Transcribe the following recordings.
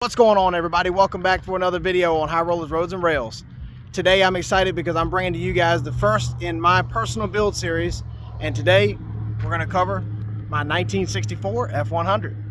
What's going on, everybody? Welcome back for another video on High Rollers, Roads, and Rails. Today I'm excited because I'm bringing to you guys the first in my personal build series, and today we're going to cover my 1964 F100.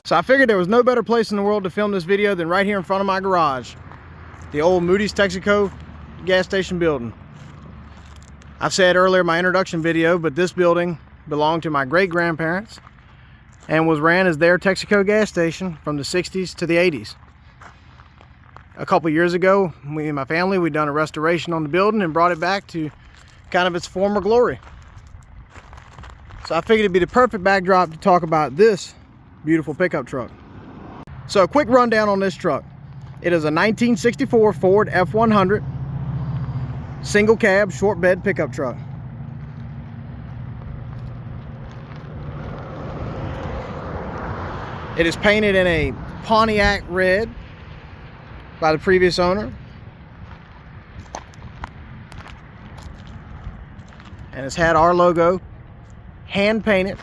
So I figured there was no better place in the world to film this video than right here in front of my garage, the old Moody's Texaco gas station building. I've said earlier in my introduction video, but this building belonged to my great-grandparents and was ran as their Texaco gas station from the 60s to the 80s. A couple years ago, me and my family, we'd done a restoration on the building and brought it back to kind of its former glory. So I figured it'd be the perfect backdrop to talk about this beautiful pickup truck. So a quick rundown on this truck. It is a 1964 Ford F100 single cab short bed pickup truck. It is painted in a Pontiac red by the previous owner, and it's had our logo hand painted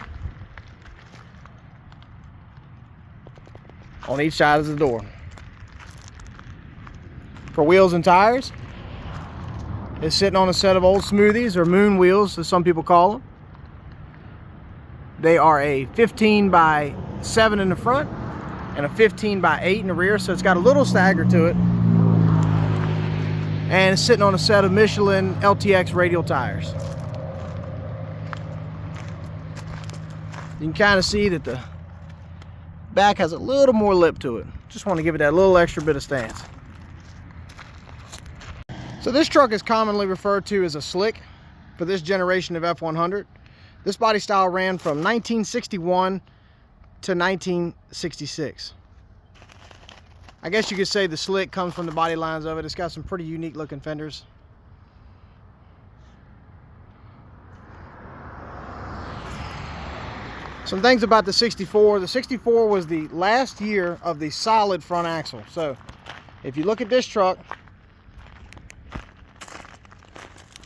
on each side of the door. For wheels and tires, it's sitting on a set of old smoothies, or moon wheels as some people call them. They are a 15 by 7 in the front and a 15 by 8 in the rear, so it's got a little stagger to it. And it's sitting on a set of Michelin LTX radial tires. You can kind of see that the back has a little more lip to it. Just want to give it that little extra bit of stance. So this truck is commonly referred to as a slick for this generation of F100. This body style ran from 1961 to 1966. I guess you could say the slick comes from the body lines of it. It's got some pretty unique looking fenders. Some things about the 64. The 64 was the last year of the solid front axle. So if you look at this truck,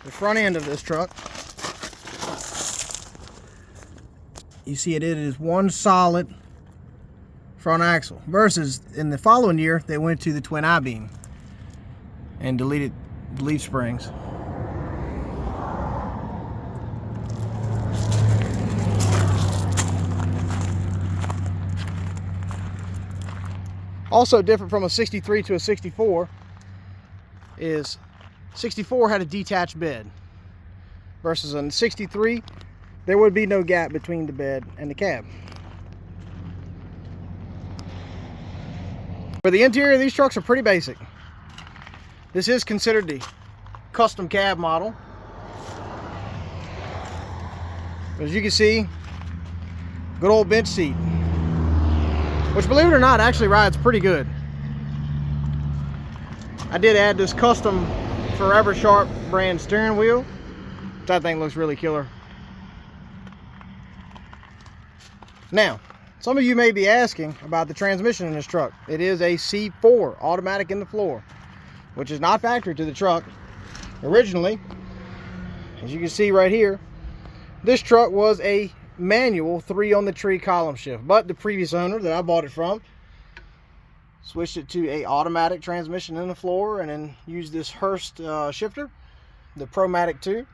the front end of this truck, you see it is one solid front axle, versus in the following year they went to the twin I-beam and deleted the leaf springs. Also different from a 63 to a 64 is 64 had a detached bed, versus in 63 there would be no gap between the bed and the cab. For the interior, these trucks are pretty basic. This is considered the custom cab model. As you can see, good old bench seat, which, believe it or not, actually rides pretty good. I did add this custom Forever Sharp brand steering wheel, which I think looks really killer. Now, some of you may be asking about the transmission in this truck. It is a C4 automatic in the floor, which is not factory to the truck. Originally, as you can see right here, this truck was a manual 3 on the tree column shift, but the previous owner that I bought it from switched it to a automatic transmission in the floor, and then used this Hurst shifter, the Promatic 2.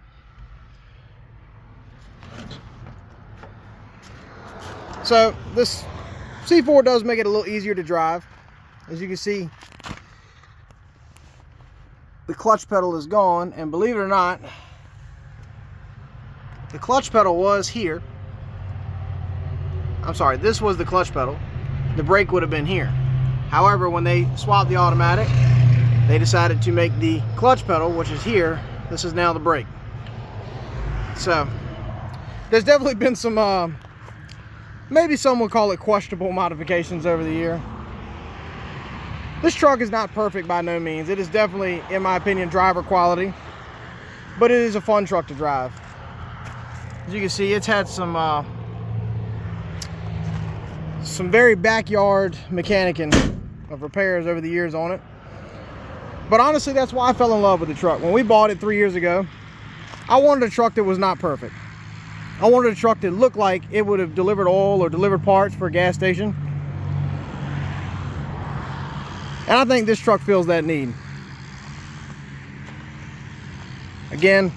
So this C4 does make it a little easier to drive. As you can see, the clutch pedal is gone, and believe it or not, the clutch pedal was here. I'm sorry, this was the clutch pedal. The brake would have been here. However, when they swapped the automatic, they decided to make the clutch pedal, which is here, this is now the brake. So there's definitely been some maybe some would call it questionable modifications over the year. This truck is not perfect by no means. It is definitely, in my opinion, driver quality, but it is a fun truck to drive. As you can see, it's had some very backyard mechanicking of repairs over the years on it. But honestly, that's why I fell in love with the truck. When we bought it 3 years ago, I wanted a truck that was not perfect. I wanted a truck that looked like it would have delivered oil or delivered parts for a gas station. And I think this truck fills that need. Again,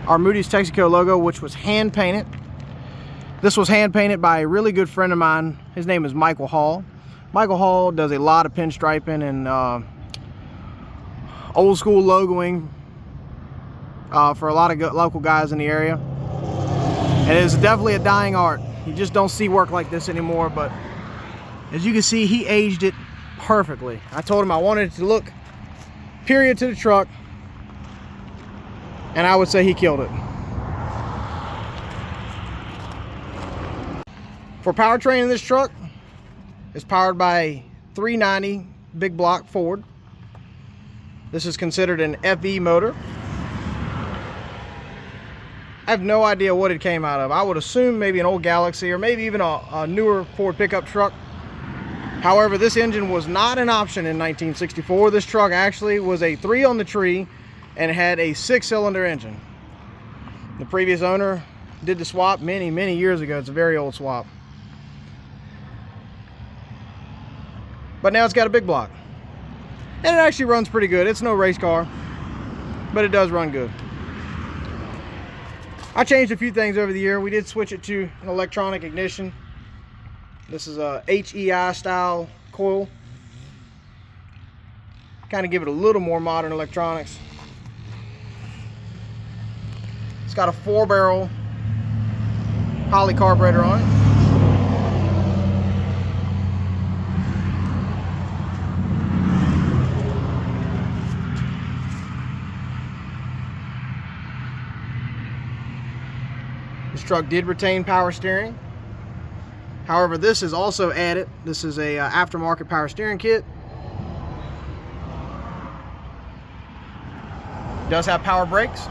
our Moody's Texaco logo, which was hand painted. This was hand painted by a really good friend of mine. His name is Michael Hall. Michael Hall does a lot of pinstriping and old school logoing for a lot of local guys in the area. And it is definitely a dying art. You just don't see work like this anymore, but as you can see, he aged it perfectly. I told him I wanted it to look period to the truck, and I would say he killed it. For powertrain in this truck, it's powered by a 390 big block Ford. This is considered an FE motor. I have no idea what it came out of. I would assume maybe an old Galaxy or maybe even a newer Ford pickup truck. However, this engine was not an option in 1964. This truck actually was a 3 on the tree and had a 6-cylinder engine. The previous owner did the swap many years ago. It's a very old swap. But now it's got a big block. And it actually runs pretty good. It's no race car, but it does run good. I changed a few things over the year. We did switch it to an electronic ignition. This is a HEI style coil. Kind of give it a little more modern electronics. It's got a 4-barrel Holley carburetor on it. This truck did retain power steering. However, this is also added. This is a aftermarket power steering kit. It does have power brakes.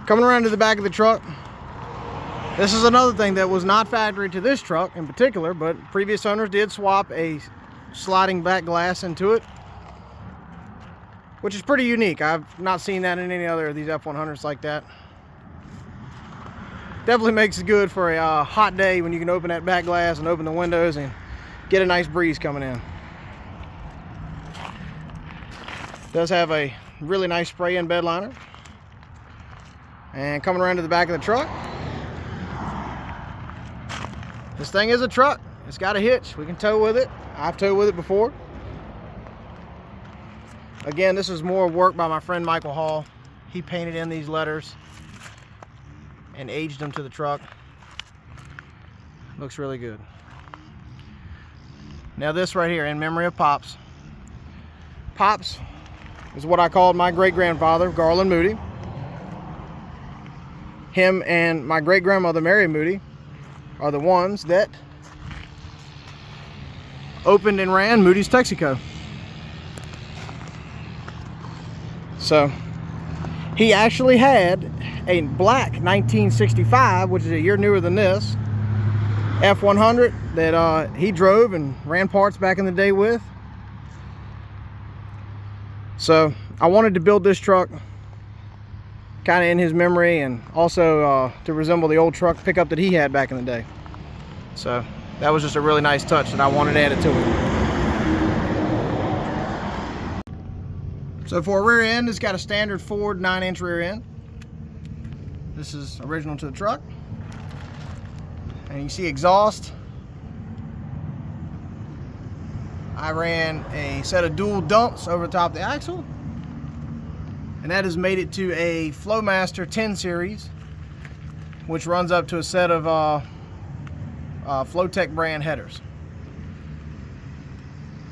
Coming around to the back of the truck, this is another thing that was not factory to this truck in particular, but previous owners did swap a sliding back glass into it, which is pretty unique. I've not seen that in any other of these F100s like that. Definitely makes it good for a hot day when you can open that back glass and open the windows and get a nice breeze coming in. It does have a really nice spray-in bed liner. And coming around to the back of the truck, this thing is a truck. It's got a hitch. We can tow with it. I've towed with it before. Again, this is more work by my friend Michael Hall. He painted in these letters and aged them to the truck. Looks really good. Now this right here, in memory of Pops. Pops is what I called my great-grandfather, Garland Moody. Him and my great-grandmother, Mary Moody, are the ones that opened and ran Moody's Texaco. So he actually had a black 1965, which is a year newer than this, F100 that he drove and ran parts back in the day with. So I wanted to build this truck kind of in his memory, and also to resemble the old truck pickup that he had back in the day. So that was just a really nice touch that I wanted added to it. So for a rear end, it's got a standard Ford 9-inch rear end. This is original to the truck. And you see exhaust. I ran a set of dual dumps over the top of the axle, and that has made it to a Flowmaster 10 series, which runs up to a set of Flowtech brand headers.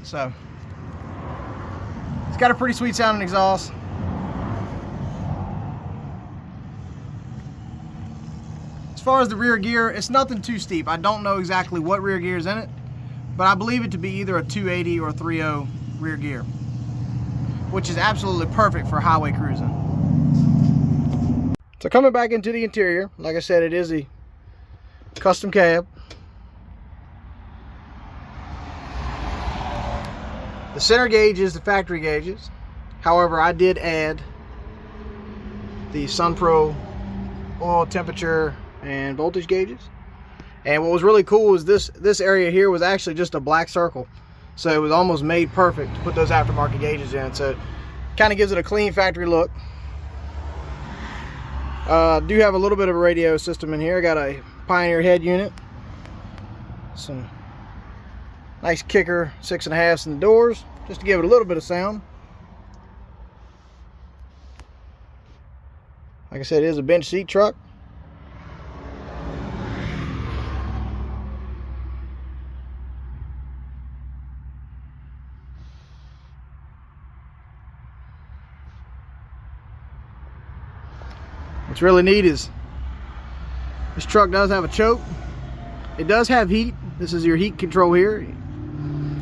So it's got a pretty sweet sounding exhaust. As far as the rear gear, it's nothing too steep. I don't know exactly what rear gear is in it, but I believe it to be either a 280 or a 3.0 rear gear, which is absolutely perfect for highway cruising. So coming back into the interior, like I said, it is a custom cab. The center gauge is the factory gauges. However, I did add the SunPro oil temperature and voltage gauges. And what was really cool is this area here was actually just a black circle. So it was almost made perfect to put those aftermarket gauges in. So it kind of gives it a clean factory look. Do have a little bit of a radio system in here. I got a Pioneer head unit. Some nice kicker 6.5s in the doors, just to give it a little bit of sound. Like I said, it is a bench seat truck. What's really neat is this truck does have a choke. It does have heat. This is your heat control here.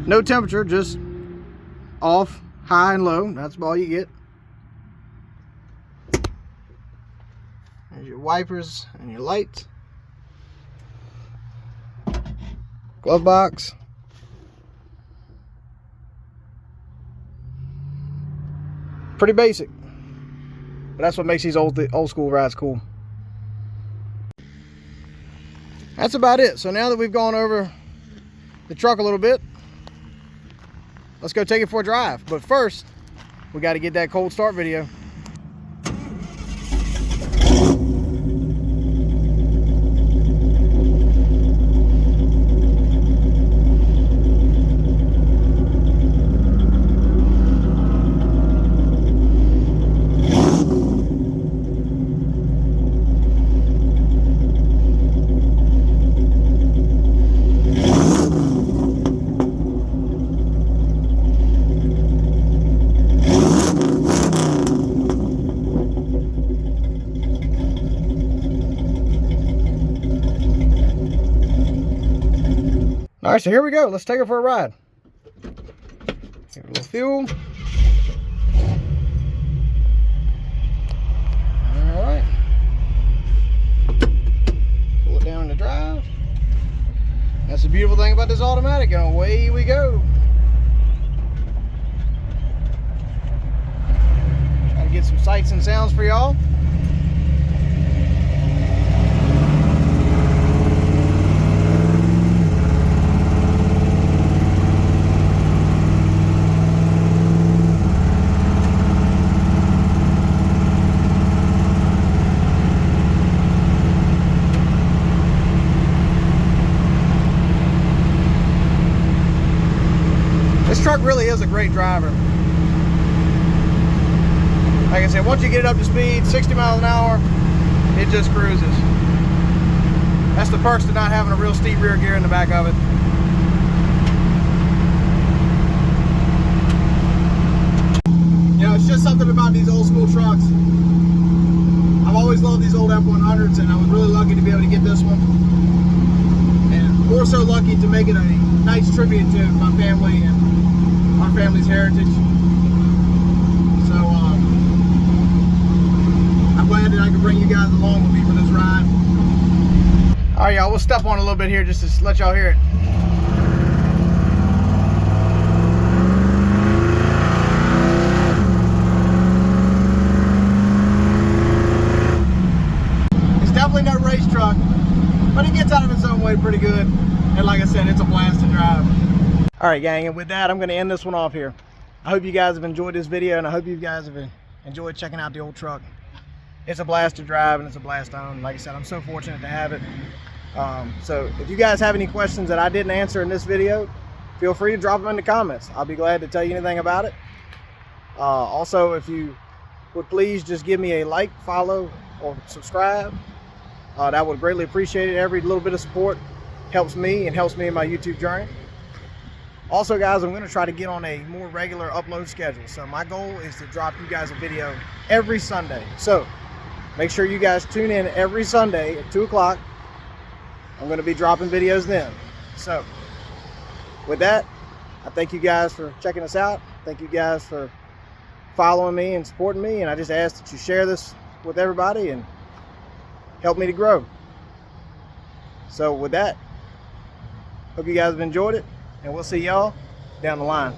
No temperature, just off, high, and low. That's all you get. There's your wipers and your lights. Glove box. Pretty basic. But that's what makes these old school rides cool. That's about it. So now that we've gone over the truck a little bit, let's go take it for a drive. But first, we got to get that cold start video. All right, so here we go. Let's take it for a ride. Give it a little fuel. All right. Pull it down in the drive. That's the beautiful thing about this automatic, and away we go. Try to get some sights and sounds for y'all. This truck really is a great driver. Like I said, once you get it up to speed, 60 miles an hour, it just cruises. That's the perks to not having a real steep rear gear in the back of it. You know, it's just something about these old school trucks. I've always loved these old F100s, and I was really lucky to be able to get this one. And more so lucky to make it a nice tribute to my family and our family's heritage. So I'm glad that I could bring you guys along with me for this ride. All right, y'all, we'll step on a little bit here just to let y'all hear it. pretty good. And like I said, it's a blast to drive. All right, gang, and with that, I'm going to end this one off here. I hope you guys have enjoyed this video, and I hope you guys have enjoyed checking out the old truck. It's a blast to drive, and it's a blast to own. Like I said, I'm so fortunate to have it. So if you guys have any questions that I didn't answer in this video, feel free to drop them in the comments. I'll be glad to tell you anything about it. Also, if you would please just give me a like, follow, or subscribe. That would greatly appreciate it. Every little bit of support helps me and helps me in my YouTube journey. Also, guys, I'm going to try to get on a more regular upload schedule. So my goal is to drop you guys a video every Sunday. So make sure you guys tune in every Sunday at 2 o'clock. I'm going to be dropping videos then. So with that, I thank you guys for checking us out. Thank you guys for following me and supporting me. And I just ask that you share this with everybody and help me to grow. So with that, hope you guys have enjoyed it, and we'll see y'all down the line.